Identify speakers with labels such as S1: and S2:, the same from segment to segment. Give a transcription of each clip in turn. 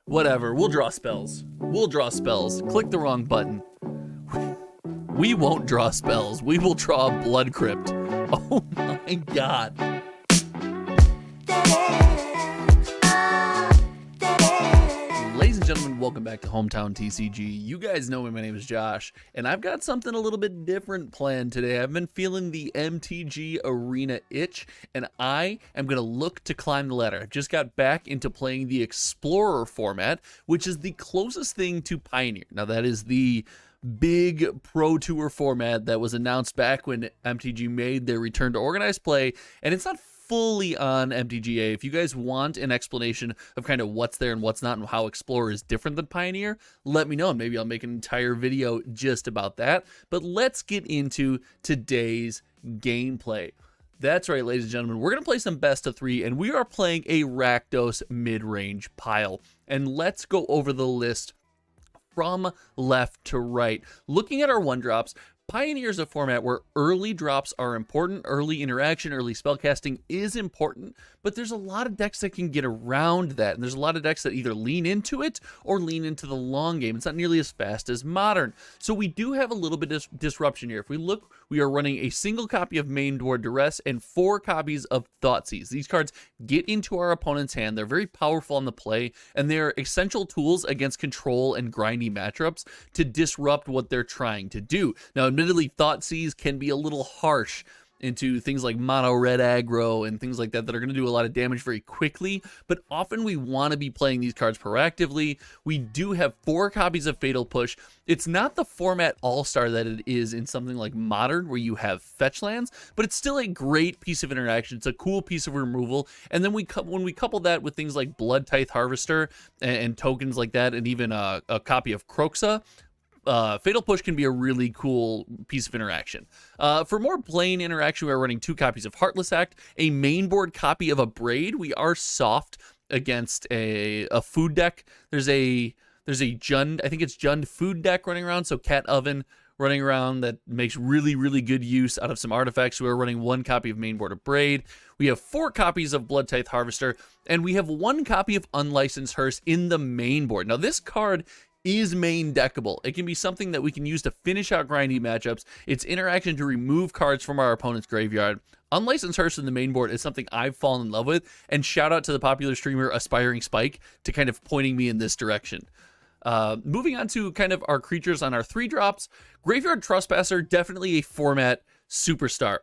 S1: Whatever, we'll draw spells. We'll draw spells. Click the wrong button. We won't draw spells. We will draw a blood crypt. Oh my god. Ladies and gentlemen, welcome back to Hometown TCG. You guys know me, my name is Josh, and I've got something a little bit different planned today. I've been feeling the MTG arena itch, and I am going to look to climb the ladder. I just got back into playing the Explorer format, which is the closest thing to Pioneer. Now, that is the big Pro Tour format that was announced back when MTG made their return to organized play, and it's not fully on MTGA. If you guys want an explanation of kind of what's there and what's not and how Explorer is different than Pioneer, let me know and maybe I'll make an entire video just about that. But let's get into today's gameplay. That's right, ladies and gentlemen, we're going to play some best of 3, and we are playing a Rakdos mid-range pile. And let's go over the list from left to right. Looking at our 1-drops, Pioneer is a format where early drops are important, early interaction, early spellcasting is important, but there's a lot of decks that can get around that, and there's a lot of decks that either lean into it or lean into the long game. It's not nearly as fast as Modern. So we do have a little bit of disruption here. If we look, we are running a single copy of Main Door Duress and 4 copies of Thoughtseize. These cards get into our opponent's hand. They're very powerful on the play, and they're essential tools against control and grindy matchups to disrupt what they're trying to do. Now, admittedly, Thoughtseize can be a little harsh into things like mono red aggro and things like that that are going to do a lot of damage very quickly, but often we want to be playing these cards proactively. We do have 4 copies of Fatal Push. It's not the format all-star that it is in something like Modern where you have fetch lands, but it's still a great piece of interaction. It's a cool piece of removal, and then when we couple that with things like Blood Tithe Harvester and tokens like that, and even a copy of Kroxa, Fatal Push can be a really cool piece of interaction. For more plain interaction, we're running 2 copies of Heartless Act, a main board copy of a Braid. We are soft against a food deck. There's a Jund, I think it's Jund food deck running around, so Cat Oven running around that makes really, really good use out of some artifacts. We're running 1 copy of main board of Braid. We have 4 copies of Blood Tithe Harvester, and we have 1 copy of Unlicensed Hearse in the main board. Now, this card is main deckable. It can be something that we can use to finish out grindy matchups. It's interaction to remove cards from our opponent's graveyard. Unlicensed Hearse in the main board is something I've fallen in love with, and shout out to the popular streamer Aspiring Spike to kind of pointing me in this direction. Moving on to kind of our creatures on our 3-drops, Graveyard Trespasser, definitely a format superstar.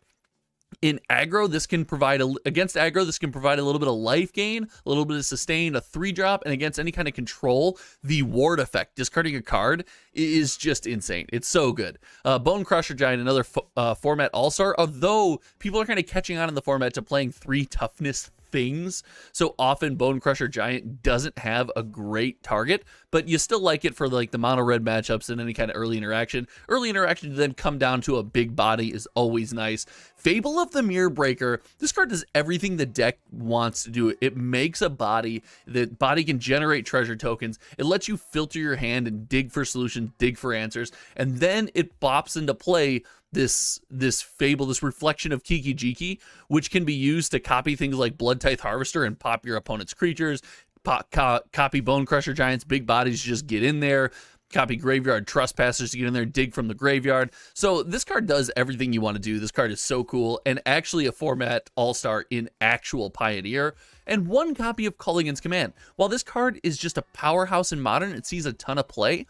S1: In aggro, this can provide against aggro, this can provide a little bit of life gain, a little bit of sustain, a 3-drop, and against any kind of control, the ward effect, discarding a card, is just insane. It's so good. Bone Crusher Giant, another format all-star, although people are kind of catching on in the format to playing 3 toughness things. So often Bone Crusher Giant doesn't have a great target, but you still like it for like the mono red matchups and any kind of early interaction. Early interaction to then come down to a big body is always nice. Fable of the Mirror Breaker. This card does everything the deck wants to do. It makes a body. The body can generate treasure tokens. It lets you filter your hand and dig for solutions, dig for answers, and then it bops into play this Fable, this reflection of Kiki Jiki, which can be used to copy things like Blood Tithe Harvester and pop your opponent's creatures, copy Bone Crusher Giants, big bodies just get in there, copy Graveyard Trespassers to get in there, dig from the graveyard. So this card does everything you want to do. This card is so cool, and actually a format all-star in actual Pioneer, and 1 copy of Culligan's Command. While this card is just a powerhouse in Modern, it sees a ton of play,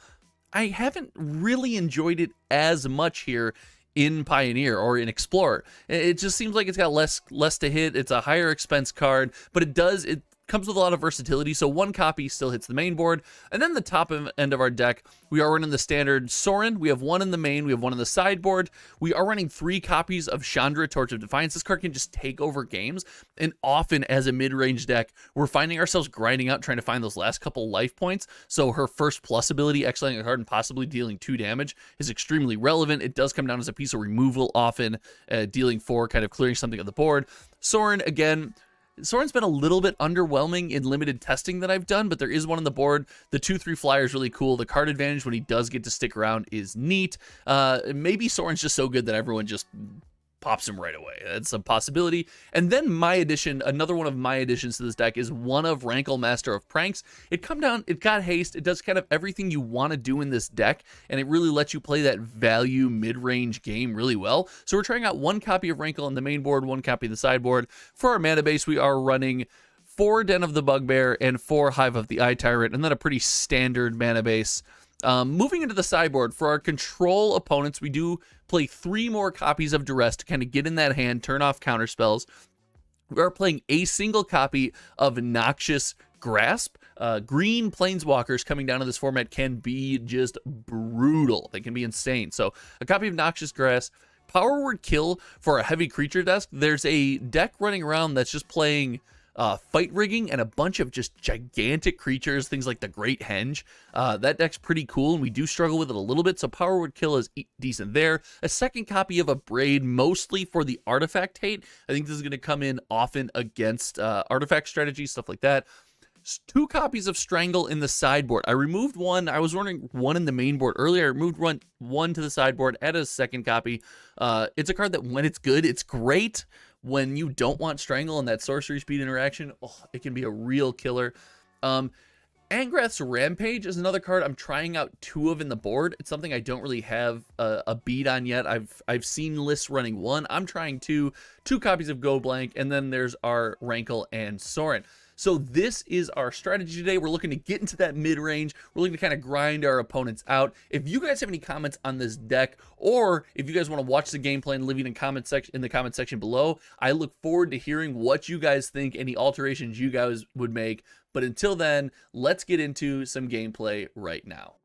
S1: I haven't really enjoyed it as much here in Pioneer or in Explorer. It just seems like it's got less to hit. It's a higher expense card, but it comes with a lot of versatility, so 1 copy still hits the main board. And then the top end of our deck, we are running the standard Sorin. We have 1 in the main, we have 1 in the sideboard. We are running 3 copies of Chandra, Torch of Defiance. This card can just take over games, and often as a mid-range deck, we're finding ourselves grinding out trying to find those last couple life points. So her first plus ability, exiling a card and possibly dealing 2 damage, is extremely relevant. It does come down as a piece of removal, often dealing 4, kind of clearing something on the board. Sorin, again, Sorin's been a little bit underwhelming in limited testing that I've done, but there is 1 on the board. The 2/3 flyer is really cool. The card advantage when he does get to stick around is neat. Maybe Sorin's just so good that everyone just pops him right away. That's a possibility. And then my addition, another one of my additions to this deck is one of Rankle, Master of Pranks. It got haste, it does kind of everything you want to do in this deck, and it really lets you play that value mid-range game really well. So we're trying out one copy of Rankle on the main board, one copy of the sideboard. For our mana base, we are running 4 Den of the Bugbear and 4 Hive of the Eye Tyrant, and then a pretty standard mana base. Moving into the sideboard, for our control opponents, we do play 3 more copies of Duress to kind of get in that hand, turn off counter spells. We are playing a single copy of Noxious Grasp. Green Planeswalkers coming down to this format can be just brutal. They can be insane. So a copy of Noxious Grasp. Power Word Kill for a heavy creature desk. There's a deck running around that's just playing fight rigging and a bunch of just gigantic creatures, things like the Great Henge. That deck's pretty cool, and we do struggle with it a little bit, so Power Word Kill is decent there. A second copy of Abrade, mostly for the artifact hate. I think this is going to come in often against artifact strategy, stuff like that. 2 copies of Strangle in the sideboard. I removed one. I was running one in the main board earlier. I removed one to the sideboard, added a second copy. It's a card that when it's good, it's great. When you don't want Strangle and that sorcery speed interaction, it can be a real killer. Angrath's Rampage is another card I'm trying out 2 of in the board. It's something I don't really have a beat on yet. I've seen lists running 1. I'm trying 2 copies of Go Blank, and then there's our Rankle and Sorin. So this is our strategy today. We're looking to get into that mid-range. We're looking to kind of grind our opponents out. If you guys have any comments on this deck, or if you guys want to watch the gameplay and leave it in the comment section below, I look forward to hearing what you guys think, any alterations you guys would make. But until then, let's get into some gameplay right now.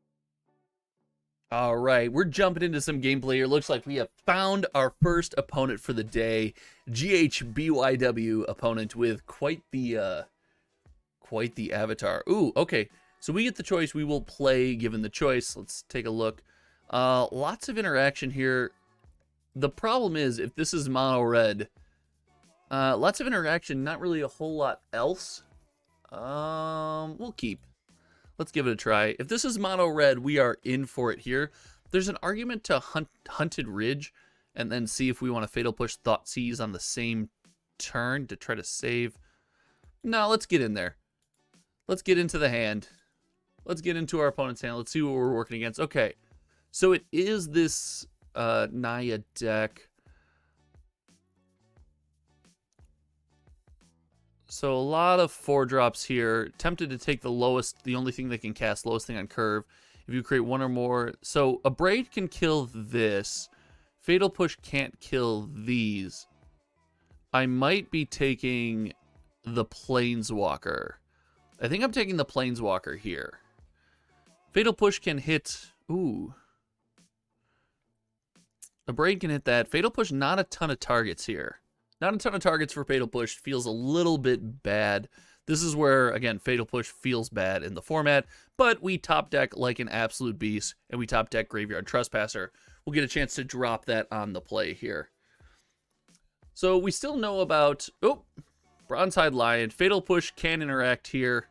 S1: All right, we're jumping into some gameplay here. Looks like we have found our first opponent for the day. GHBYW opponent with quite the avatar. Ooh, okay. So we get the choice. We will play given the choice. Let's take a look. Lots of interaction here. The problem is, if this is mono red, lots of interaction, not really a whole lot else. We'll keep. Let's give it a try. If this is mono red, we are in for it here. There's an argument to Hunted Ridge and then see if we want to Fatal Push Thoughtseize on the same turn to try to save. No, let's get in there. Let's get into the hand. Let's get into our opponent's hand. Let's see what we're working against. Okay, so it is this Naya deck. So a lot of 4-drops here. Tempted to take the lowest, the only thing they can cast, lowest thing on curve. If you create 1 or more. So Abrade can kill this. Fatal Push can't kill these. I might be taking the Planeswalker. I think I'm taking the Planeswalker here. Fatal Push can hit... Ooh. Abrade can hit that. Fatal Push, not a ton of targets here. Not a ton of targets for Fatal Push. Feels a little bit bad. This is where, again, Fatal Push feels bad in the format. But we top deck like an absolute beast. And we top deck Graveyard Trespasser. We'll get a chance to drop that on the play here. So we still know about... Oh! Bronze-Hide Lion. Fatal Push can interact here.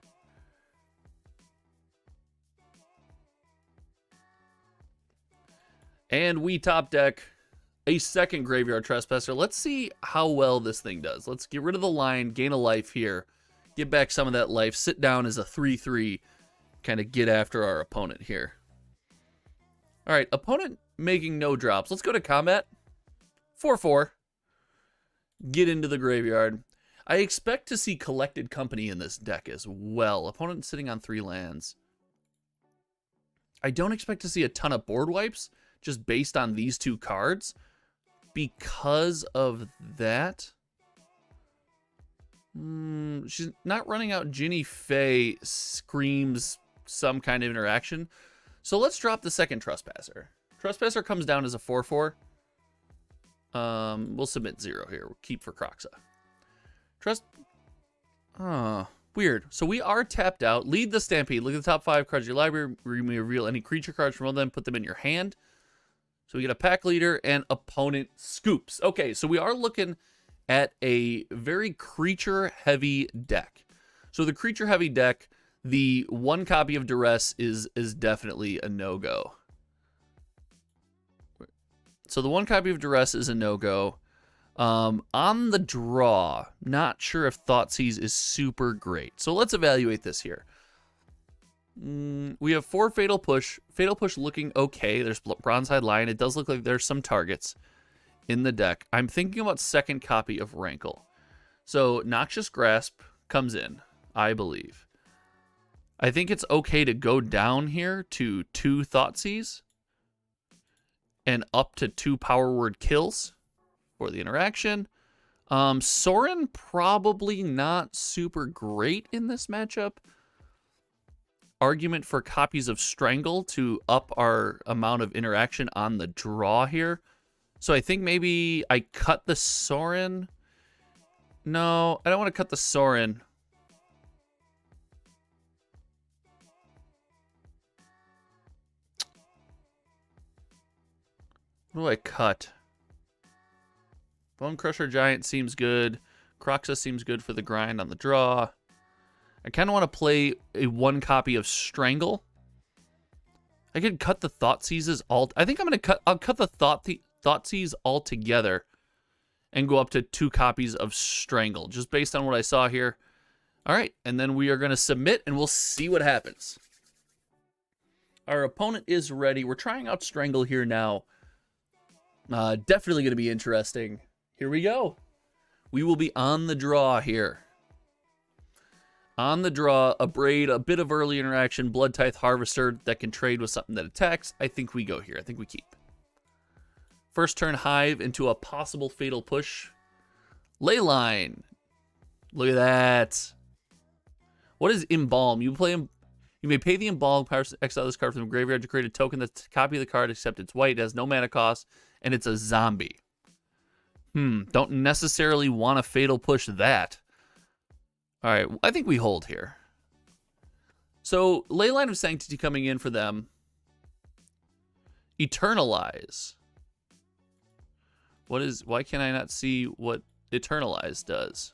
S1: And we top deck a second Graveyard Trespasser. Let's see how well this thing does. Let's get rid of the line, gain a life here, get back some of that life, sit down as a 3/3, kind of get after our opponent here. All right, opponent making no drops. Let's go to combat. 4/4. Get into the graveyard. I expect to see Collected Company in this deck as well. Opponent sitting on 3 lands. I don't expect to see a ton of board wipes just based on these 2 cards. Because of that, she's not running out. Ginny Faye screams some kind of interaction. So let's drop the second Trespasser. Trespasser comes down as a 4/4. We'll submit 0 here. We'll keep for Croxa. Weird. So we are tapped out. Lead the Stampede. Look at the top 5 cards of your library. You may reveal any creature cards from all of them. Put them in your hand. So we get a pack leader and opponent scoops. Okay, so we are looking at a very creature-heavy deck. So the creature-heavy deck, the 1 copy of Duress is definitely a no-go. So the 1 copy of Duress is a no-go. On the draw, not sure if Thoughtseize is super great. So let's evaluate this here. We have 4 Fatal Push. Fatal Push looking okay. There's Bronze-Hide Lion. It does look like there's some targets in the deck. I'm thinking about second copy of Rankle. So Noxious Grasp comes in, I believe. I think it's okay to go down here to 2 Thoughtseize and up to 2 Power Word kills for the interaction. Sorin probably not super great in this matchup. Argument for copies of Strangle to up our amount of interaction on the draw here. So I think maybe I cut the Sorin. No, I don't want to cut the Sorin. What do I cut? Bone Crusher Giant seems good. Croxa seems good for the grind on the draw. I kind of want to play a 1 copy of Strangle. I could cut the Thoughtseizes all. I think I'll cut the Thoughtseize all together and go up to 2 copies of Strangle, just based on what I saw here. All right, and then we are going to submit, and we'll see what happens. Our opponent is ready. We're trying out Strangle here now. Definitely going to be interesting. Here we go. We will be on the draw here. On the draw, a Braid, a bit of early interaction, Blood Tithe Harvester that can trade with something that attacks. I think we go here. I think we keep. First turn Hive into a possible Fatal Push. Leyline. Look at that. What is Embalm? You may pay the Embalm power to exile this card from the graveyard to create a token that's a copy of the card, except it's white, it has no mana cost, and it's a zombie. Don't necessarily want to Fatal Push that. All right, I think we hold here. So, Leyline of Sanctity coming in for them. Eternalize. Why can I not see what Eternalize does?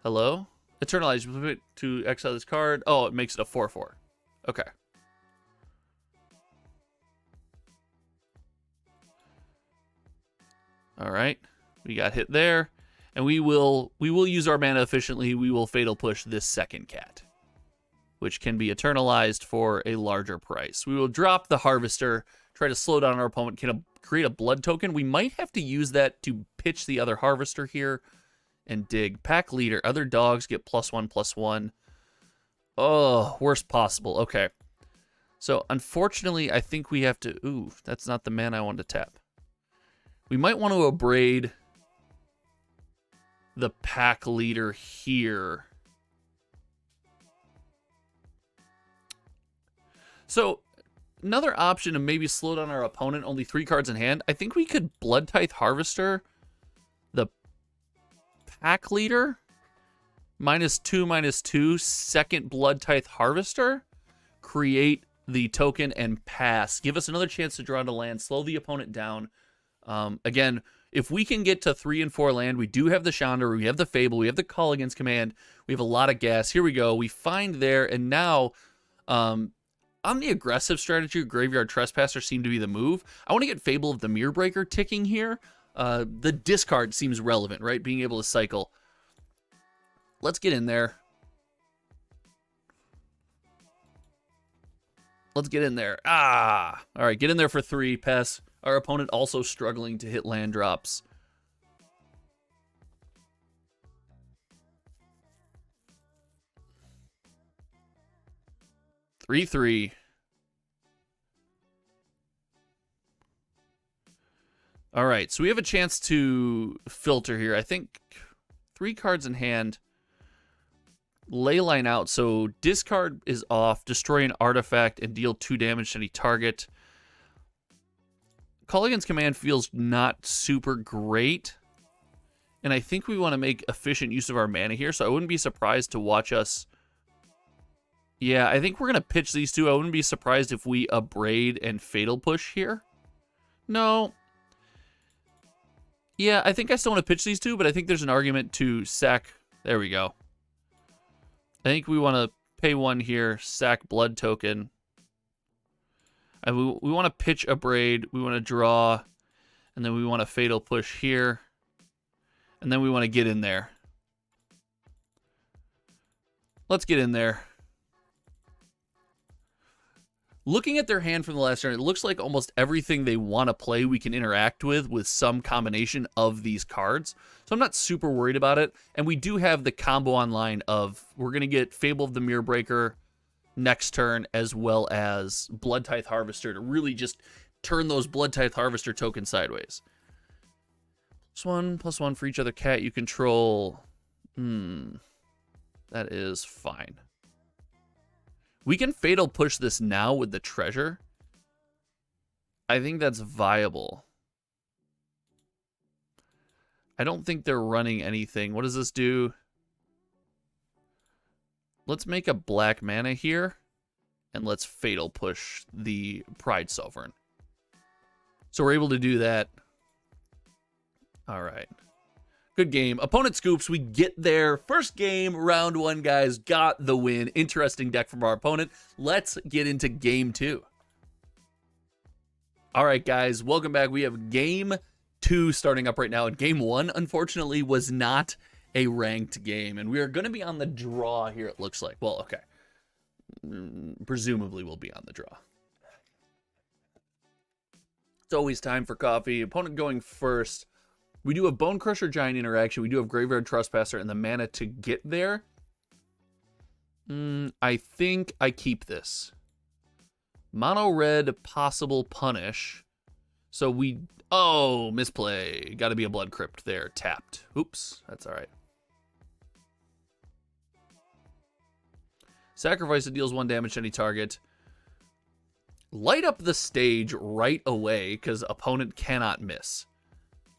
S1: Hello? Eternalize, to exile this card. Oh, it makes it a 4/4. Okay. All right, we got hit there. And we will use our mana efficiently. We will Fatal Push this second cat, which can be eternalized for a larger price. We will drop the Harvester, try to slow down our opponent, can create a blood token. We might have to use that to pitch the other Harvester here and dig. Pack Leader, other dogs get +1/+1. Oh, worst possible. Okay. So unfortunately, I think we have to, ooh, that's not the mana I wanted to tap. We might want to Abrade the Pack Leader here. So another option to maybe slow down our opponent, only 3 cards in hand. I think we could Blood Tithe Harvester the Pack Leader. -2/-2, second Blood Tithe Harvester. Create the token and pass. Give us another chance to draw into land, slow the opponent down. Again, if we can get to 3 and 4 land, we do have the Chandra, we have the Fable, we have the Call Against Command, we have a lot of gas. Here we go. We find there, and now on the aggressive strategy, Graveyard Trespasser seemed to be the move. I want to get Fable of the Mirror Breaker ticking here. The discard seems relevant, right? Being able to cycle. Let's get in there. Let's get in there. All right, get in there for 3, pass. Our opponent also struggling to hit land drops. Three. All right, so we have a chance to filter here. I think 3 cards in hand. Leyline out, so discard is off. Destroy an artifact and deal 2 damage to any target. Call Against Command feels not super great. And I think we want to make efficient use of our mana here, so I wouldn't be surprised to watch us. Yeah, I think we're going to pitch these 2. I wouldn't be surprised if we Abrade and Fatal Push here. No. Yeah, I think I still want to pitch these 2, but I think there's an argument to sack. There we go. I think we want to pay 1 here, sack Blood Token. And we want to pitch Abrade, we want to draw, and then we want to Fatal Push here. And then we want to get in there. Let's get in there. Looking at their hand from the last turn, it looks like almost everything they want to play we can interact with some combination of these cards. So I'm not super worried about it. And we do have the combo online of we're going to get Fable of the Mirror Breaker next turn, as well as Blood Tithe Harvester to really just turn those Blood Tithe Harvester tokens sideways. +1/+1 for each other cat you control. That is fine. We can Fatal Push this now with the treasure. I think that's viable. I don't think they're running anything. What does this do? Let's make a black mana here. And let's Fatal Push the Pride Sovereign. So we're able to do that. All right. Good game. Opponent scoops. We get there. First game, round 1, guys. Got the win. Interesting deck from our opponent. Let's get into game 2. All right, guys. Welcome back. We have game 2 starting up right now. And game 1, unfortunately, was not a ranked game. And we are going to be on the draw here, it looks like. Well, okay. Presumably, we'll be on the draw. It's always time for coffee. Opponent going first. We do have Bone Crusher Giant interaction. We do have Graveyard Trespasser and the mana to get there. I think I keep this. Mono red, possible punish. So we... Oh, misplay. Got to be a Blood Crypt there. Tapped. Oops. That's all right. Sacrifice it, deals 1 damage to any target. Light up the stage right away because opponent cannot miss.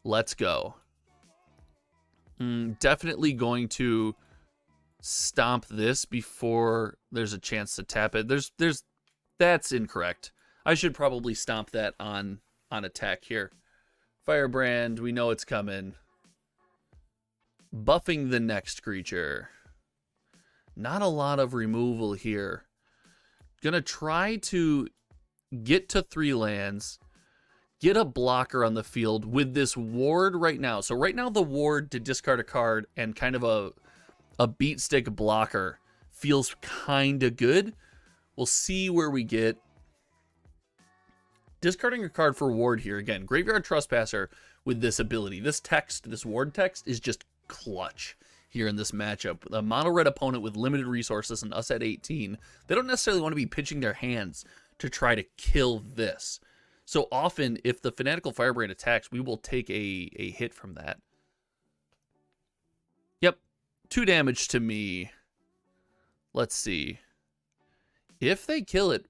S1: Let's go. Definitely going to stomp this before there's a chance to tap it. That's incorrect. I should probably stomp that on attack here. Firebrand, we know it's coming. Buffing the next creature. Not a lot of removal here. Gonna try to get to 3 lands. Get a blocker on the field with this ward right now. So right now the ward to discard a card and kind of a beat stick blocker feels kind of good. We'll see where we get. Discarding a card for ward here. Again, Graveyard Trespasser with this ability. This text, this ward text is just clutch here in this matchup. A mono red opponent with limited resources and us at 18. They don't necessarily want to be pitching their hands to try to kill this. So often, if the Fanatical Firebrand attacks, we will take a hit from that. Yep, 2 damage to me. Let's see. If they kill it,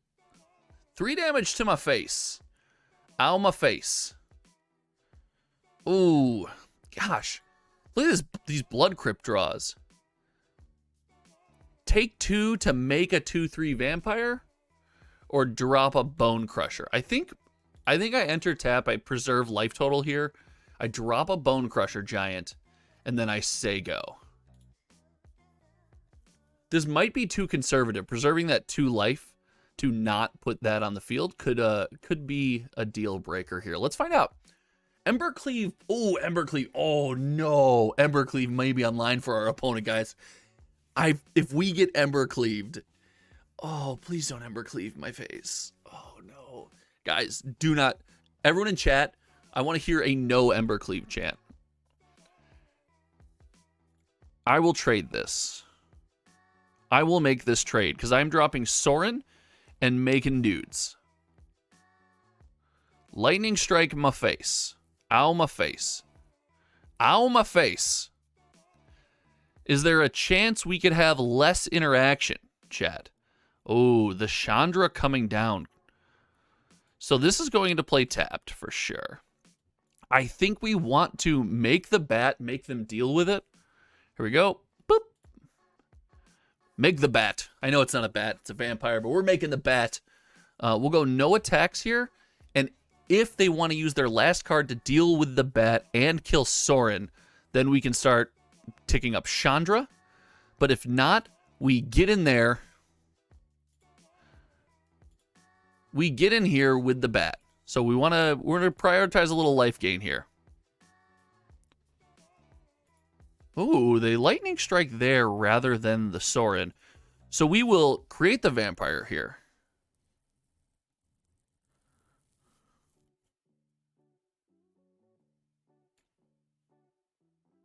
S1: 3 damage to my face. Ow, my face. Ooh, gosh. Look at these Blood Crypt draws. Take 2 to make a 2/3 vampire? Or drop a Bone Crusher. I think I enter tap, I preserve life total here. I drop a Bone Crusher Giant, and then I say go. This might be too conservative. Preserving that 2 life to not put that on the field could be a deal breaker here. Let's find out. Embercleave. Oh, Embercleave. Oh, no. Embercleave may be online for our opponent, guys. If we get Embercleaved... Oh, please don't Embercleave my face. Oh, no. Guys, do not... Everyone in chat, I want to hear a no Embercleave chant. I will trade this. I will make this trade, because I'm dropping Sorin and making dudes. Lightning Strike my face. Ow, my face. Ow, my face. Is there a chance we could have less interaction, chat? Oh, the Chandra coming down. So this is going to play tapped for sure. I think we want to make the bat, make them deal with it. Here we go. Boop. Make the bat. I know it's not a bat, it's a vampire, but we're making the bat. We'll go no attacks here. And if they want to use their last card to deal with the bat and kill Sorin, then we can start ticking up Chandra. But if not, we get in there. We get in here with the bat. So we're gonna prioritize a little life gain here. Ooh, they lightning strike there rather than the Sorin. So we will create the vampire here.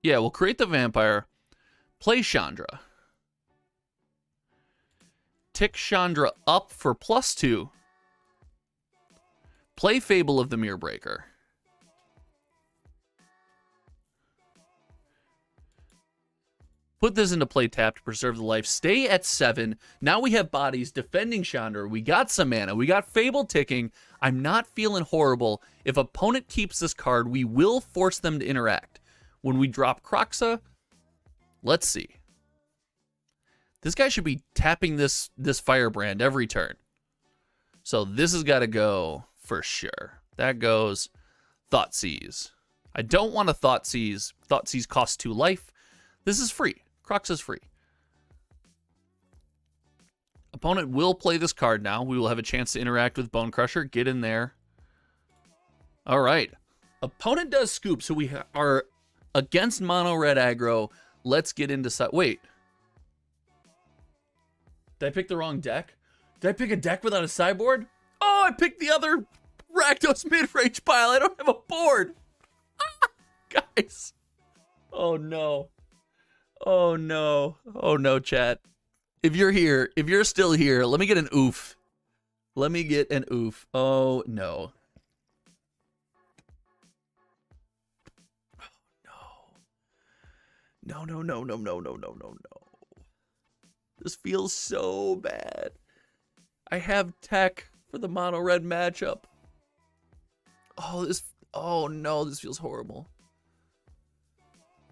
S1: Yeah, we'll create the vampire. Play Chandra. Tick Chandra up for +2. Play Fable of the Mirror Breaker. Put this into play tap to preserve the life. Stay at 7. Now we have bodies defending Chandra. We got some mana. We got Fable ticking. I'm not feeling horrible. If opponent keeps this card, we will force them to interact. When we drop Kroxa, let's see. This guy should be tapping this Firebrand every turn. So this has got to go for sure. That goes Thoughtseize. I don't want to Thoughtseize. Thoughtseize costs 2 life. This is free. Kroxa's free. Opponent will play this card now. We will have a chance to interact with Bone Crusher. Get in there. All right. Opponent does scoop, so we are against mono red aggro. Let's get into... Wait. Did I pick the wrong deck? Did I pick a deck without a sideboard? Oh, I picked the other Rakdos mid-range pile. I don't have a board. Guys. Oh, no. Oh, no. Oh, no, chat. If you're here, if you're still here, let me get an oof. Let me get an oof. Oh, no. No, no, no, no, no, no, no, no, no. This feels so bad. I have tech for the mono red matchup. Oh no, this feels horrible.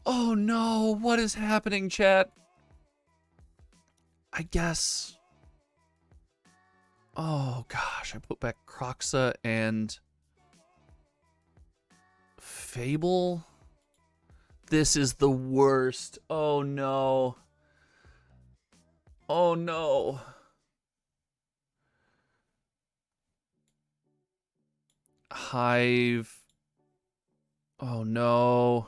S1: Oh no, what is happening, chat? I guess. Oh gosh, I put back Kroxa and Fable. This is the worst. Oh no. Oh no. Hive. Oh no.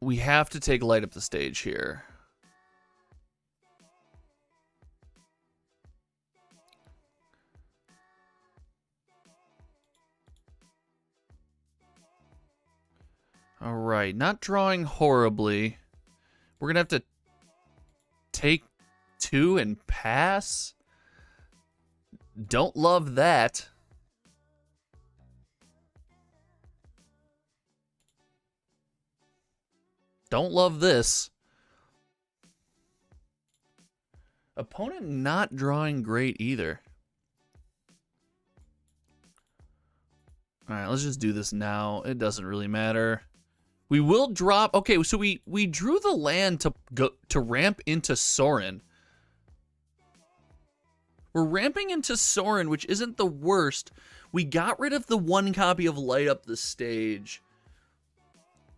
S1: We have to take light up the stage here. All right, not drawing horribly. We're gonna have to take 2 and pass. Don't love that. Don't love this. Opponent not drawing great either. All right, let's just do this now. It doesn't really matter. We will drop. Okay, so we drew the land to ramp into Sorin. We're ramping into Sorin, which isn't the worst. We got rid of the 1 copy of Light Up the Stage.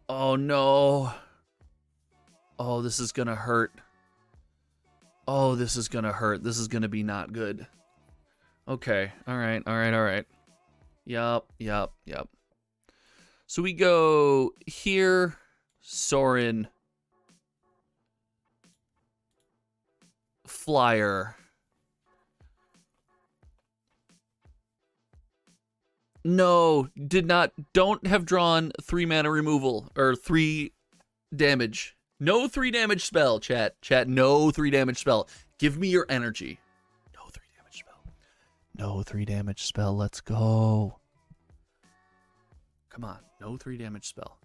S1: Oh no. Oh, this is gonna hurt. Oh, this is gonna hurt. This is gonna be not good. Okay. All right. All right. All right. Yup. Yup. Yup. So we go here, Sorin, Flyer. No, don't have drawn 3 mana removal, or 3 damage. No 3 damage spell, chat. Chat, no 3 damage spell. Give me your energy. No 3 damage spell. No 3 damage spell, let's go. Come on, no 3 damage spell.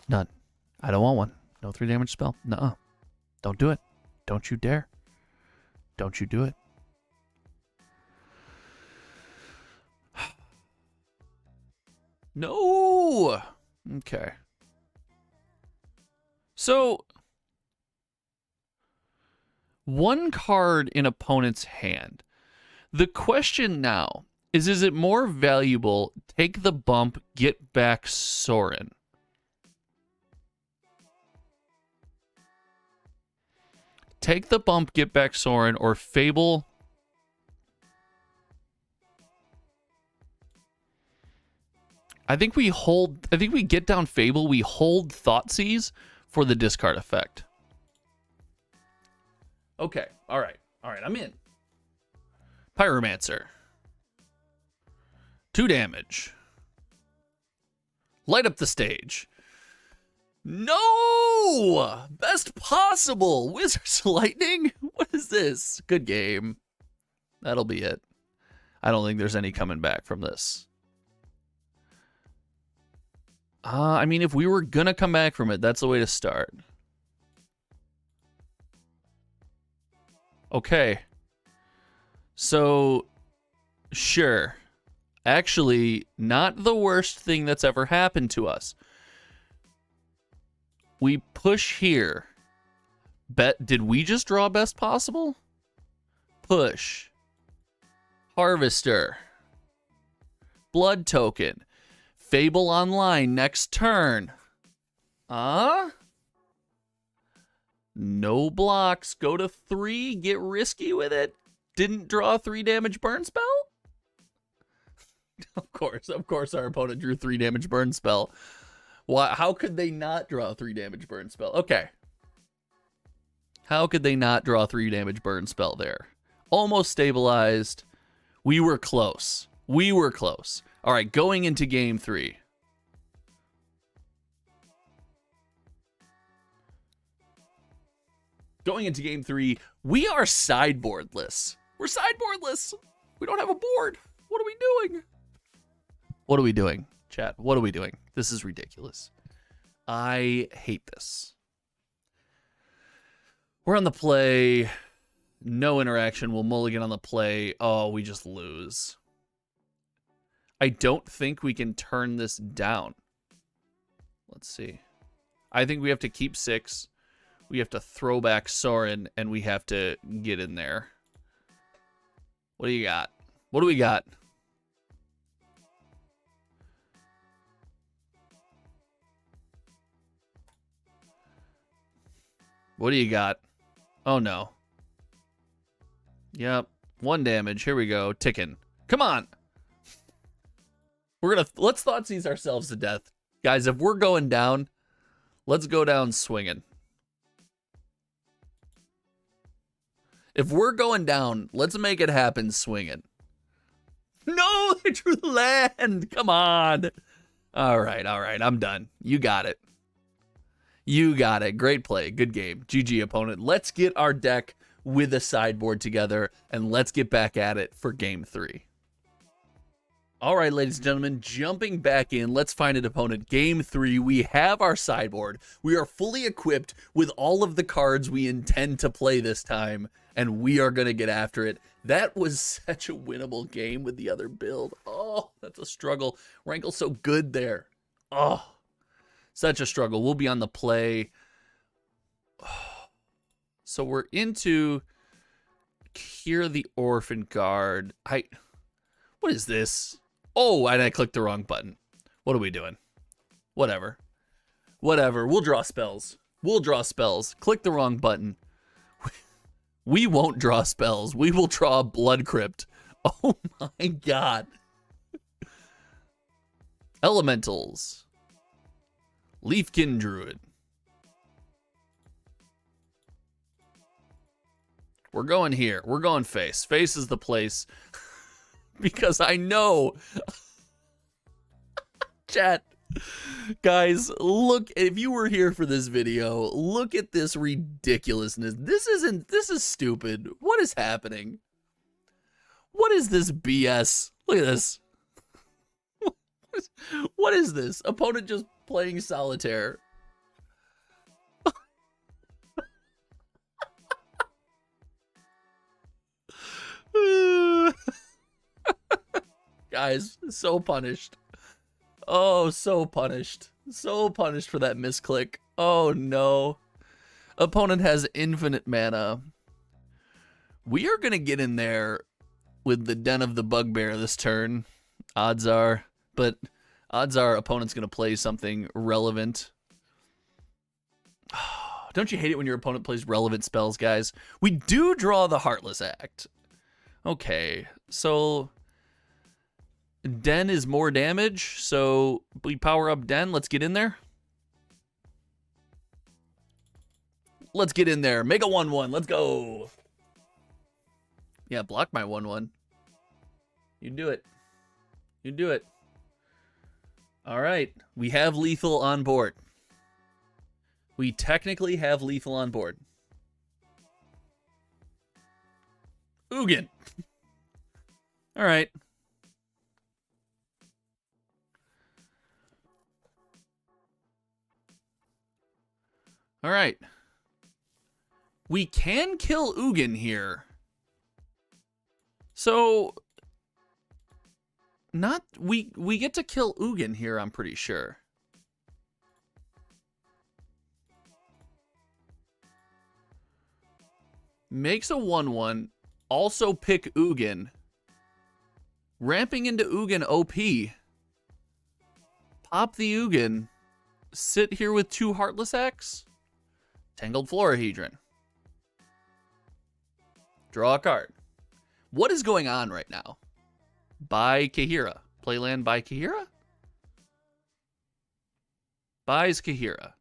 S1: None. I don't want one. No 3 damage spell. Nuh-uh. Don't do it. Don't you dare. Don't you do it. No! Okay. So, 1 card in opponent's hand. The question now is it more valuable, take the bump, get back Sorin? Take the bump, get back Sorin, or Fable... I think we get down Fable, we hold Thoughtseize for the discard effect. Okay, all right, I'm in. Pyromancer. 2 damage. Light up the stage. No! Best possible! Wizard's Lightning? What is this? Good game. That'll be it. I don't think there's any coming back from this. I mean, if we were gonna come back from it, that's the way to start. Okay. So, sure. Actually, not the worst thing that's ever happened to us. We push here. Did we just draw best possible? Push. Harvester. Blood token. Fable online next turn. No blocks. Go to 3. Get risky with it. Didn't draw a 3 damage burn spell? Of course our opponent drew 3 damage burn spell. Why? How could they not draw a 3 damage burn spell? Okay. How could they not draw a 3 damage burn spell there? Almost stabilized. We were close. We were close. All right, going into game 3. Going into game 3, we are sideboardless. We're sideboardless. We don't have a board. What are we doing? What are we doing, chat? What are we doing? This is ridiculous. I hate this. We're on the play. No interaction. We'll mulligan on the play. Oh, we just lose. I don't think we can turn this down. Let's see. I think we have to keep 6. We have to throw back Sorin, and we have to get in there. What do you got? What do we got? What do you got? Oh, no. Yep. 1 damage. Here we go. Ticking. Come on. Let's Thoughtseize ourselves to death. Guys, if we're going down, let's go down swinging. If we're going down, let's make it happen swinging. No, they drew the land. Come on. All right. I'm done. You got it. You got it. Great play. Good game. GG, opponent. Let's get our deck with a sideboard together, and let's get back at it for game 3. All right, ladies and gentlemen, jumping back in, let's find an opponent. Game 3, we have our sideboard. We are fully equipped with all of the cards we intend to play this time, and we are going to get after it. That was such a winnable game with the other build. Oh, that's a struggle. Rankle's so good there. Oh, such a struggle. We'll be on the play. So we're into Cure the Orphan Guard. What is this? Oh, and I clicked the wrong button. What are we doing? Whatever. We'll draw spells. Click the wrong button. We won't draw spells. We will draw Blood Crypt. Oh my god. Elementals. Leafkin Druid. We're going here. We're going face. Face is the place. Because I know. Chat. Guys, look. If you were here for this video, look at this ridiculousness. This is stupid. What is happening? What is this BS? Look at this. What is this? Opponent just playing solitaire. Guys, so punished. Oh, so punished. So punished for that misclick. Oh no. Opponent has infinite mana. We are gonna get in there with the Den of the Bugbear this turn. Odds are. But odds are opponent's gonna play something relevant. Don't you hate it when your opponent plays relevant spells, guys? We do draw the Heartless Act. Okay, so Den is more damage, so we power up Den. Let's get in there. Let's get in there. Make a 1/1. Let's go. Yeah, block my 1/1. You do it. You do it. All right. We have lethal on board. We technically have lethal on board. Ugin. All right. All right. We can kill Ugin here. So not we get to kill Ugin here, I'm pretty sure. Makes a 1/1. Also pick Ugin. Ramping into Ugin OP. Pop the Ugin. Sit here with 2 Heartless X. Tangled Florahedron. Draw a card. What is going on right now? Buy Kahira. Playland by Kahira? Buys Kahira.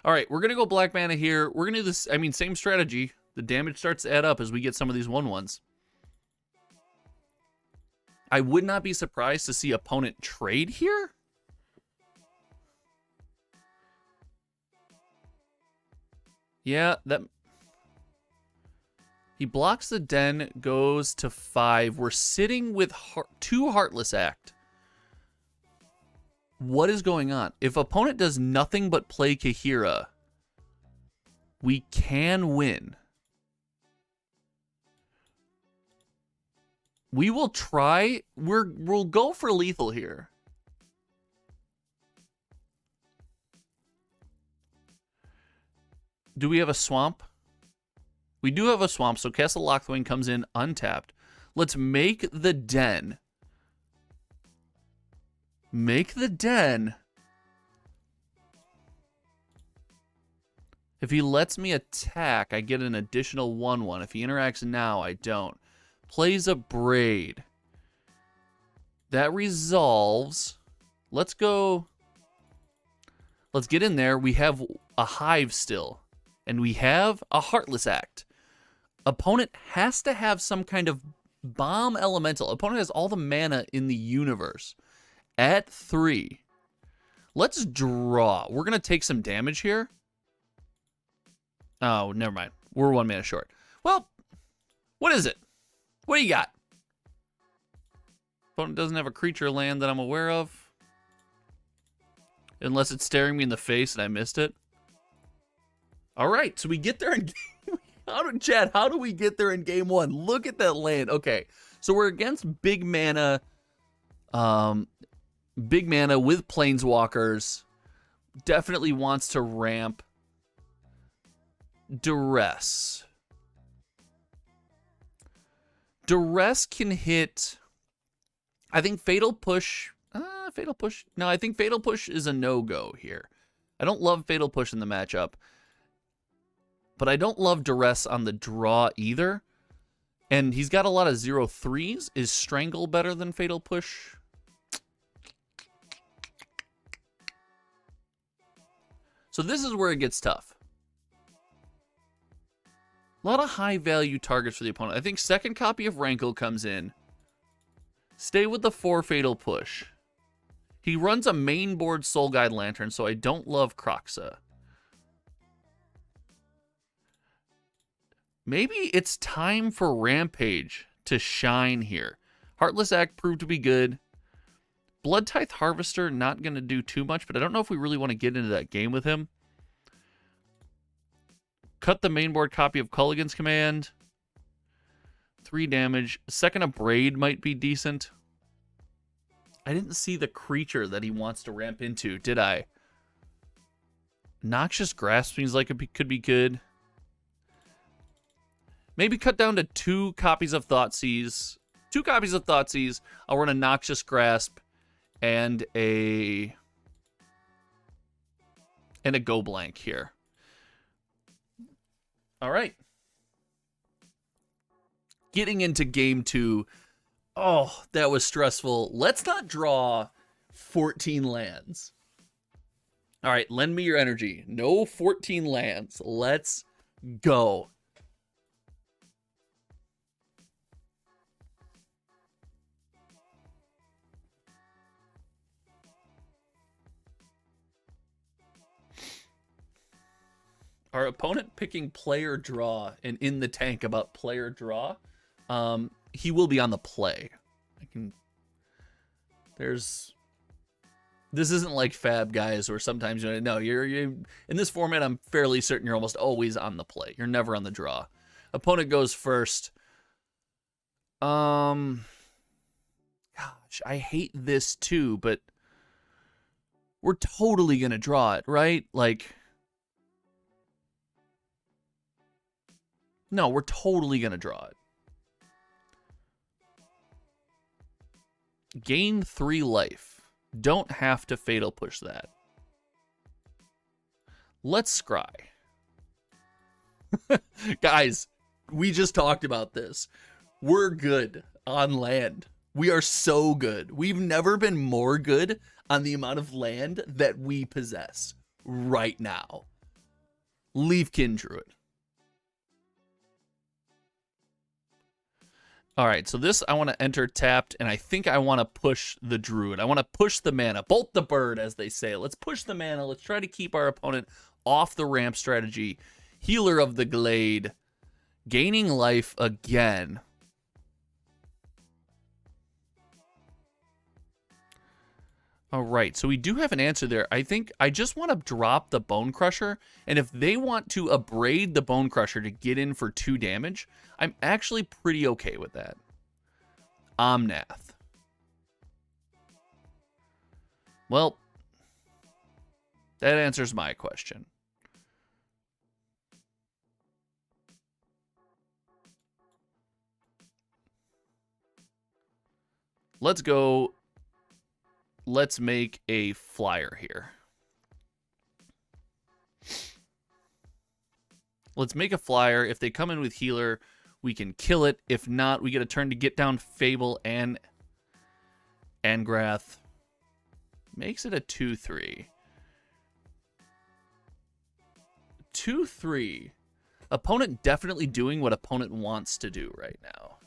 S1: All right, we're going to go black mana here. We're going to do this, I mean, same strategy. The damage starts to add up as we get some of these 1/1s. I would not be surprised to see opponent trade here. Yeah, that... He blocks the Den, goes to 5. We're sitting with 2 Heartless Act. What is going on? If opponent does nothing but play Kahira, we can win. We will try. We'll go for lethal here. Do we have a swamp? We do have a swamp, so Castle Lochthwain comes in untapped. Let's make the Den. Make the Den. If he lets me attack, I get an additional 1/1. If he interacts now, I don't. Plays a Braid. That resolves. Let's go. Let's get in there. We have a Hive still. And we have a Heartless Act. Opponent has to have some kind of bomb elemental. Opponent has all the mana in the universe. At 3. Let's draw. We're going to take some damage here. Oh, never mind. We're 1 mana short. Well, what is it? What do you got? Opponent doesn't have a creature land that I'm aware of. Unless it's staring me in the face and I missed it. All right, so we get there in game... Chad, how do we get there in game 1? Look at that land. Okay, so we're against big mana... Big mana with planeswalkers. Definitely wants to ramp. Duress. Duress can hit... I think Fatal Push... Fatal Push... No, I think Fatal Push is a no-go here. I don't love Fatal Push in the matchup. But I don't love Duress on the draw either. And he's got a lot of 0/3s. Is Strangle better than Fatal Push? So this is where it gets tough. A lot of high-value targets for the opponent. I think second copy of Rankle comes in. Stay with the 4 Fatal Push. He runs a main board Soul Guide Lantern, so I don't love Kroxa. Maybe it's time for Rampage to shine here. Heartless Act proved to be good. Blood Tithe Harvester, not going to do too much, but I don't know if we really want to get into that game with him. Cut the main board copy of Culligan's Command. 3 damage. Second, a Braid might be decent. I didn't see the creature that he wants to ramp into, did I? Noxious Grasp seems like it could be good. Maybe cut down to 2 copies of Thoughtseize. 2 copies of Thoughtseize. I'll run a Noxious Grasp and a Go Blank here. All right. Getting into game 2, oh, that was stressful. Let's not draw 14 lands. All right, lend me your energy. No 14 lands. Let's go. Our opponent picking player draw and in the tank about player draw. He will be on the play. This isn't like Fab guys where sometimes you're in this format. I'm fairly certain you're almost always on the play. You're never on the draw. Opponent goes first. Gosh, I hate this too, but we're totally gonna draw it, right? Like, no, we're totally gonna draw it. Gain 3 life. Don't have to fatal push that. Let's scry. Guys, we just talked about this. We're good on land. We are so good. We've never been more good on the amount of land that we possess right now. Leafkin Druid. All right, so this I want to enter tapped, and I think I want to push the Druid. I want to push the mana. Bolt the bird, as they say. Let's push the mana. Let's try to keep our opponent off the ramp strategy. Healer of the Glade. Gaining life again. All right, so we do have an answer there. I think I just want to drop the Bone Crusher, and if they want to abrade the Bone Crusher to get in for 2 damage, I'm actually pretty okay with that. Omnath. Well, that answers my question. Let's go. Let's make a flyer here. Let's make a flyer. If they come in with healer, we can kill it. If not, we get a turn to get down Fable and Angrath. Makes it a 2-3. 2-3. Opponent definitely doing what opponent wants to do right now.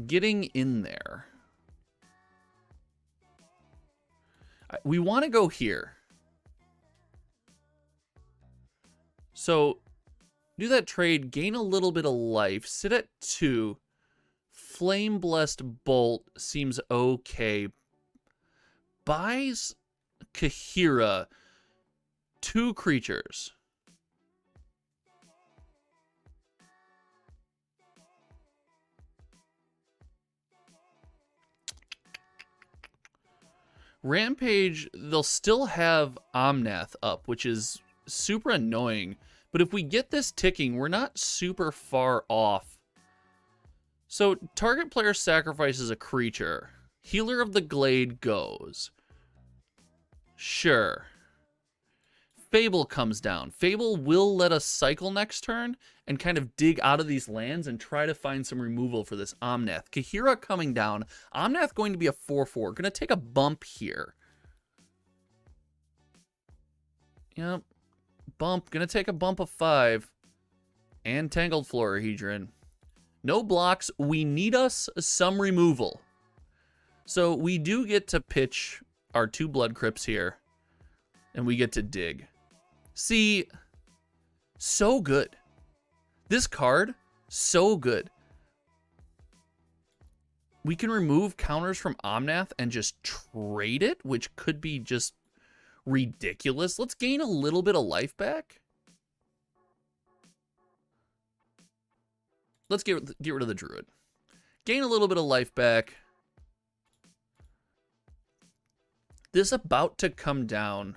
S1: Getting in there. We want to go here. So, do that trade, gain a little bit of life, sit at 2. Flame Blessed Bolt seems okay. Buys Kahira 2 creatures. Rampage, they'll still have Omnath up, which is super annoying. But if we get this ticking, we're not super far off. So, target player sacrifices a creature. Healer of the Glade goes. Sure. Fable comes down. Fable will let us cycle next turn and kind of dig out of these lands and try to find some removal for this Omnath. Kahira coming down. Omnath going to be a 4-4. Going to take a bump here. Yep. Bump. Going to take a bump of 5. And Tangled Florahedron. No blocks. We need us some removal. So we do get to pitch our 2 Blood Crypts here. And we get to dig. See, so good. This card, so good. We can remove counters from Omnath and just trade it, which could be just ridiculous. Let's gain a little bit of life back. Let's get rid of the Druid. Gain a little bit of life back. This about to come down.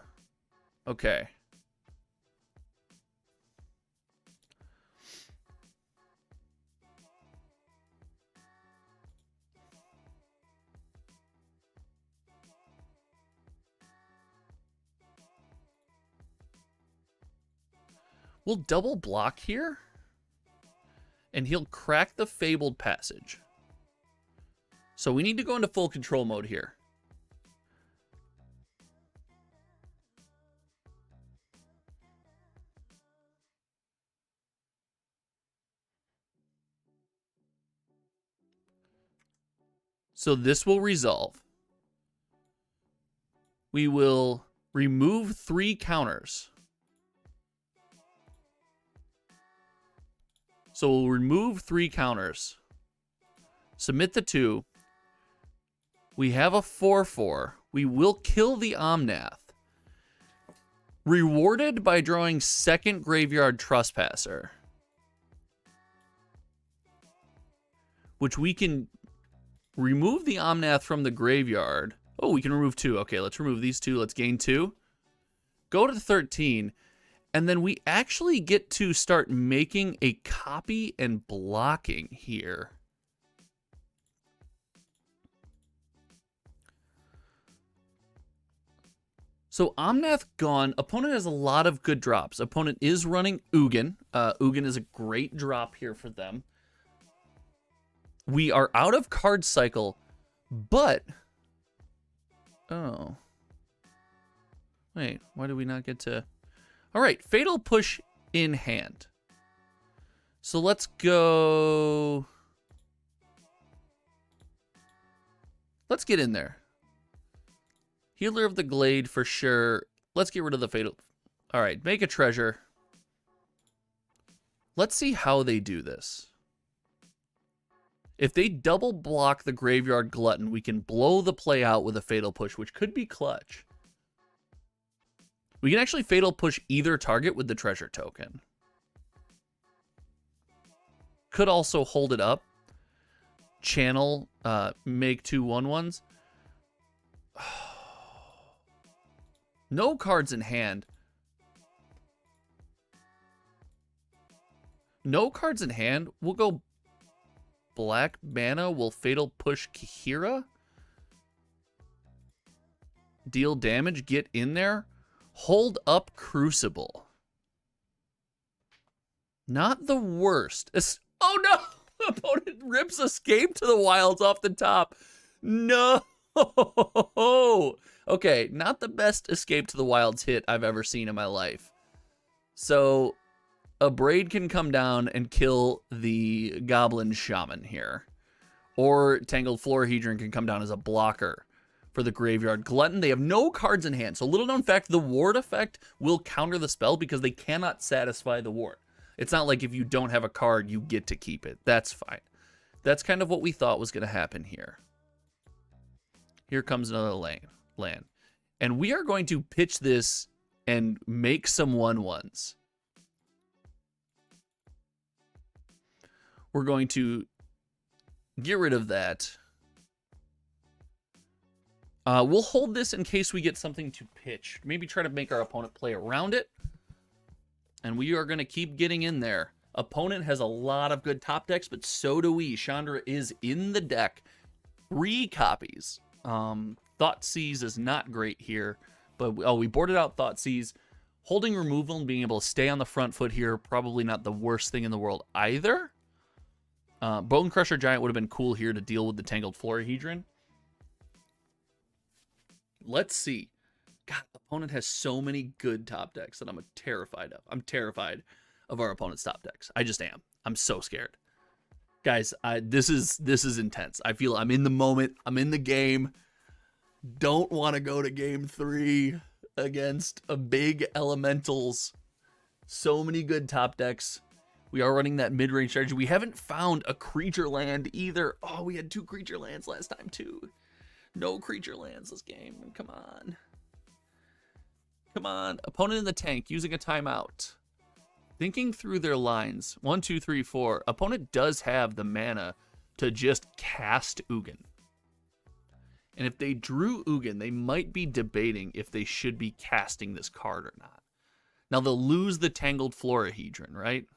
S1: Okay. We'll double block here. and he'll crack the Fabled Passage. So we need to go into full control mode here. So this will resolve. We will remove 3 counters. So we'll remove 3 counters. Submit the 2. We have a 4/4. We will kill the Omnath. Rewarded by drawing second Graveyard Trespasser. Which we can remove the Omnath from the graveyard. Oh, we can remove 2. Okay, let's remove these 2. Let's gain 2. Go to 13. And then we actually get to start making a copy and blocking here. So Omnath gone. Opponent has a lot of good drops. Opponent is running Ugin. Ugin is a great drop here for them. We are out of card cycle, but... Oh. Wait, why do we not get to... All right, Fatal Push in hand. So let's go... Let's get in there. Healer of the Glade for sure. Let's get rid of the Fatal... All right, make a treasure. Let's see how they do this. If they double block the Graveyard Glutton, we can blow the play out with a Fatal Push, which could be clutch. We can actually Fatal Push either target with the treasure token. Could also hold it up. Channel, make 2 1/1s. No cards in hand. No cards in hand. We'll go black mana. We'll Fatal Push Kihira. Deal damage. Get in there. Hold up Crucible. Not the worst. Oh no! Opponent rips Escape to the Wilds off the top. No! Okay, not the best Escape to the Wilds hit I've ever seen in my life. So, a Braid can come down and kill the Goblin Shaman here. Or Tangled Florahedron can come down as a blocker for the Graveyard Glutton. They have no cards in hand. So, little known fact, the ward effect will counter the spell because they cannot satisfy the ward. It's not like if you don't have a card, you get to keep it. That's fine. That's kind of what we thought was going to happen here. Here comes another land. And we are going to pitch this and make some 1/1s. We're going to get rid of that. We'll hold this in case we get something to pitch. Maybe try to make our opponent play around it. And we are going to keep getting in there. Opponent has a lot of good top decks, but so do we. Chandra is in the deck. 3 copies. Thoughtseize is not great here. But, we boarded out Thoughtseize. Holding removal and being able to stay on the front foot here, probably not the worst thing in the world either. Bone Crusher Giant would have been cool here to deal with the Tangled Florahedron. Let's see. God, opponent has so many good top decks that I'm terrified of. I'm terrified of our opponent's top decks. I just am. I'm so scared. Guys, this is intense. I feel I'm in the moment. I'm in the game. Don't want to go to game 3 against a big elementals. So many good top decks. We are running that mid-range strategy. We haven't found a creature land either. Oh, we had 2 creature lands last time too. No creature lands this game. Come on. Come on. Opponent in the tank using a timeout. Thinking through their lines. 1, 2, 3, 4. Opponent does have the mana to just cast Ugin. And if they drew Ugin, they might be debating if they should be casting this card or not. Now they'll lose the Tangled Florahedron, right?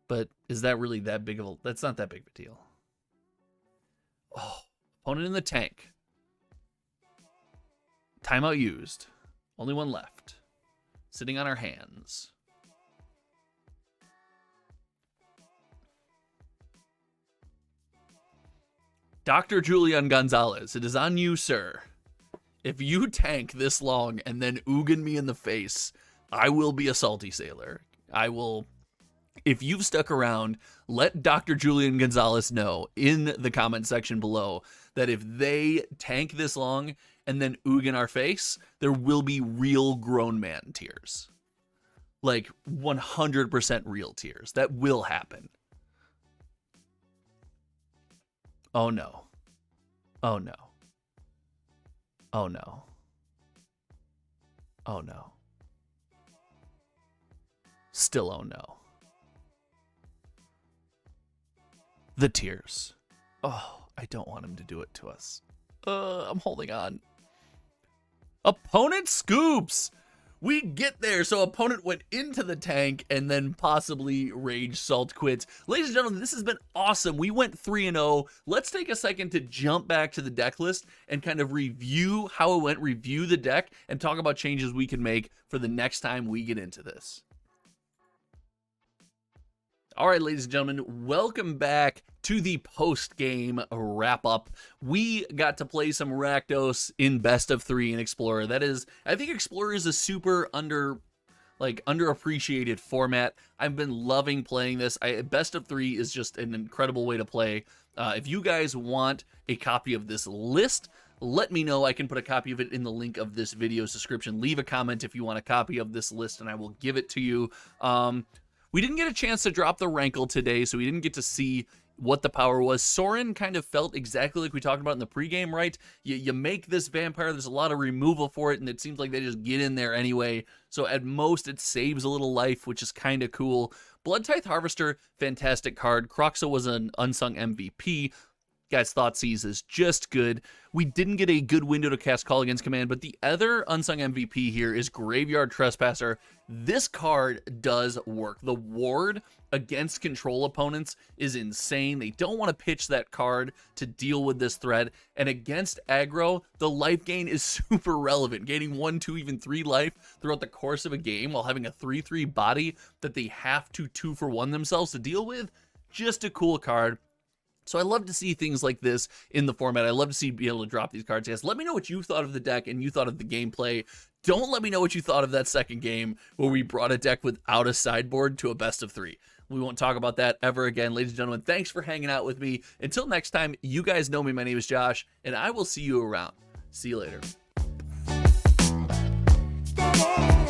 S1: But is that really that big of a... That's not that big of a deal. Oh, opponent in the tank. Timeout used. Only one left. Sitting on our hands. Dr. Julian Gonzalez, it is on you, sir. If you tank this long and then Ugin me in the face, I will be a salty sailor. I will. If you've stuck around, let Dr. Julian Gonzalez know in the comment section below that if they tank this long and then Ugin our face, there will be real grown man tears. Like 100% real tears. That will happen. Oh no. Oh no. Oh no. Oh no. Still oh no. The tears. Oh, I don't want him to do it to us. I'm holding on. Opponent scoops! We get there. So opponent went into the tank and then possibly rage salt quits. Ladies and gentlemen, this has been awesome. We went 3-0. Let's take a second to jump back to the deck list and kind of review how it went, review the deck, and talk about changes we can make for the next time we get into this. All right, ladies and gentlemen, welcome back to the post-game wrap-up. We got to play some Rakdos in Best of 3 in Explorer. That is, I think Explorer is a super underappreciated format. I've been loving playing this. Best of 3 is just an incredible way to play. If you guys want a copy of this list, let me know. I can put a copy of it in the link of this video's description. Leave a comment if you want a copy of this list, and I will give it to you. We didn't get a chance to drop the Rankle today, so we didn't get to see what the power was. Sorin kind of felt exactly like we talked about in the pregame, right? You make this vampire, there's a lot of removal for it, and it seems like they just get in there anyway. So at most, it saves a little life, which is kind of cool. Bloodtithe Harvester, fantastic card. Croxa was an unsung MVP. Guys, Thoughtseize is just good. We didn't get a good window to cast Call Against Command, but the other unsung MVP here is Graveyard Trespasser. This card does work. The ward against control opponents is insane. They don't want to pitch that card to deal with this threat. And against aggro, the life gain is super relevant. Gaining 1, 2, even 3 life throughout the course of a game while having a 3/3 body that they have to 2-for-1 themselves to deal with. Just a cool card. So I love to see things like this in the format. I love to see be able to drop these cards. Guys, let me know what you thought of the deck and you thought of the gameplay. Don't let me know what you thought of that second game where we brought a deck without a sideboard to a best of 3. We won't talk about that ever again. Ladies and gentlemen, thanks for hanging out with me. Until next time, you guys know me. My name is Josh, and I will see you around. See you later.